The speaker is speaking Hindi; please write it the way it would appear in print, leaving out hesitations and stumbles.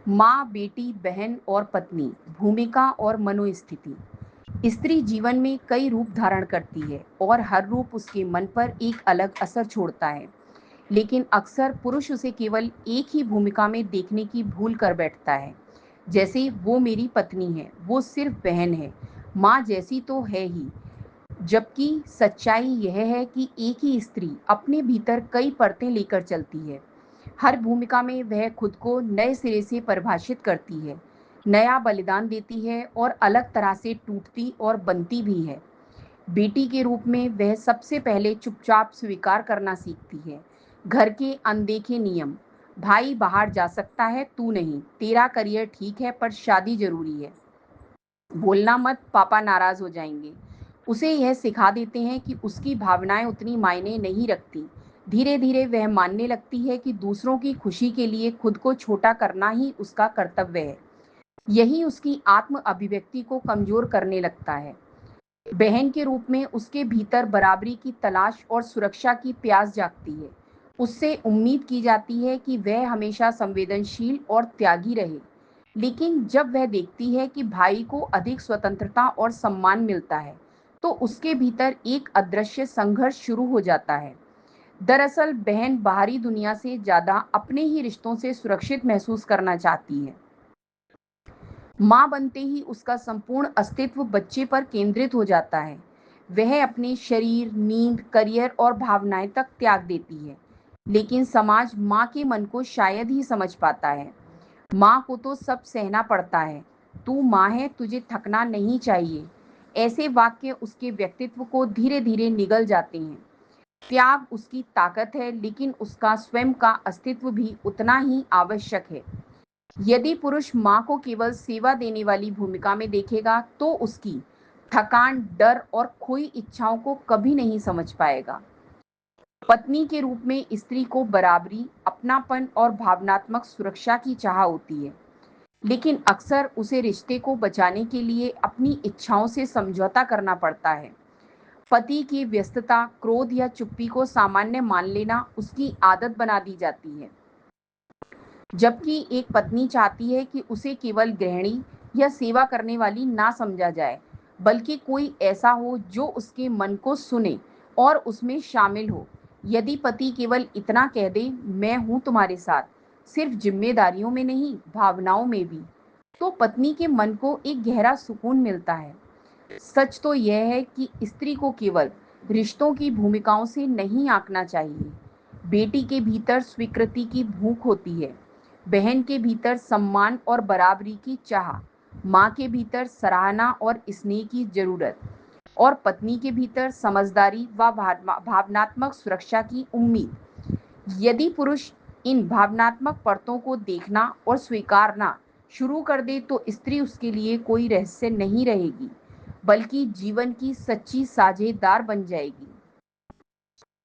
माँ, बेटी, बहन और पत्नी, भूमिका और मनोस्थिति। स्त्री जीवन में कई रूप धारण करती है और हर रूप उसके मन पर एक अलग असर छोड़ता है। लेकिन अक्सर पुरुष उसे केवल एक ही भूमिका में देखने की भूल कर बैठता है। जैसे वो मेरी पत्नी है, वो सिर्फ बहन है, माँ जैसी तो है ही। जबकि सच्चाई यह है कि एक ही स्त्री अपने भीतर कई परतें लेकर चलती है। हर भूमिका में वह खुद को नए सिरे से परिभाषित करती है, नया बलिदान देती है और अलग तरह से टूटती और बनती भी है। बेटी के रूप में वह सबसे पहले चुपचाप स्वीकार करना सीखती है। घर के अनदेखे नियम, भाई बाहर जा सकता है, तू नहीं, तेरा करियर ठीक है पर शादी जरूरी है, बोलना मत, पापा नाराज हो जाएंगे, उसे यह सिखा देते हैं कि उसकी भावनाएं उतनी मायने नहीं रखती। धीरे धीरे वह मानने लगती है कि दूसरों की खुशी के लिए खुद को छोटा करना ही उसका कर्तव्य है। यही उसकी आत्म अभिव्यक्ति को कमजोर करने लगता है। बहन के रूप में उसके भीतर बराबरी की तलाश और सुरक्षा की प्यास जागती है। उससे उम्मीद की जाती है कि वह हमेशा संवेदनशील और त्यागी रहे। लेकिन जब वह देखती है कि भाई को अधिक स्वतंत्रता और सम्मान मिलता है, तो उसके भीतर एक अदृश्य संघर्ष शुरू हो जाता है। दरअसल बहन बाहरी दुनिया से ज्यादा अपने ही रिश्तों से सुरक्षित महसूस करना चाहती है। माँ बनते ही उसका संपूर्ण अस्तित्व बच्चे पर केंद्रित हो जाता है। वह अपने शरीर, नींद, करियर और भावनाएं तक त्याग देती है। लेकिन समाज माँ के मन को शायद ही समझ पाता है। माँ को तो सब सहना पड़ता है। तू माँ है, तुझे थकना नहीं चाहिए। ऐसे वाक्य उसके व्यक्तित्व को धीरे धीरे निगल जाते हैं। त्याग उसकी ताकत है, लेकिन उसका स्वयं का अस्तित्व भी उतना ही आवश्यक है। यदि पुरुष माँ को केवल सेवा देने वाली भूमिका में देखेगा, तो उसकी थकान, डर और खोई इच्छाओं को कभी नहीं समझ पाएगा। पत्नी के रूप में स्त्री को बराबरी, अपनापन और भावनात्मक सुरक्षा की चाह होती है। लेकिन अक्सर उसे रिश्ते को बचाने के लिए अपनी इच्छाओं से समझौता करना पड़ता है। पति की व्यस्तता, क्रोध या चुप्पी को सामान्य मान लेना उसकी आदत बना दी जाती है। जबकि एक पत्नी चाहती है कि उसे केवल गृहिणी या सेवा करने वाली ना समझा जाए, बल्कि कोई ऐसा हो जो उसके मन को सुने और उसमें शामिल हो। यदि पति केवल इतना कह दे, मैं हूं तुम्हारे साथ, सिर्फ जिम्मेदारियों में नहीं, भावनाओं में भी, तो पत्नी के मन को एक गहरा सुकून मिलता है। सच तो यह है कि स्त्री को केवल रिश्तों की भूमिकाओं से नहीं आंकना चाहिए। बेटी के भीतर स्वीकृति की भूख होती है, बहन के भीतर सम्मान और बराबरी की चाह, माँ के भीतर सराहना और स्नेह की जरूरत, और पत्नी के भीतर समझदारी व भावनात्मक सुरक्षा की उम्मीद। यदि पुरुष इन भावनात्मक परतों को देखना और स्वीकारना शुरू कर दे, तो स्त्री उसके लिए कोई रहस्य नहीं रहेगी, बल्कि जीवन की सच्ची साझेदार बन जाएगी।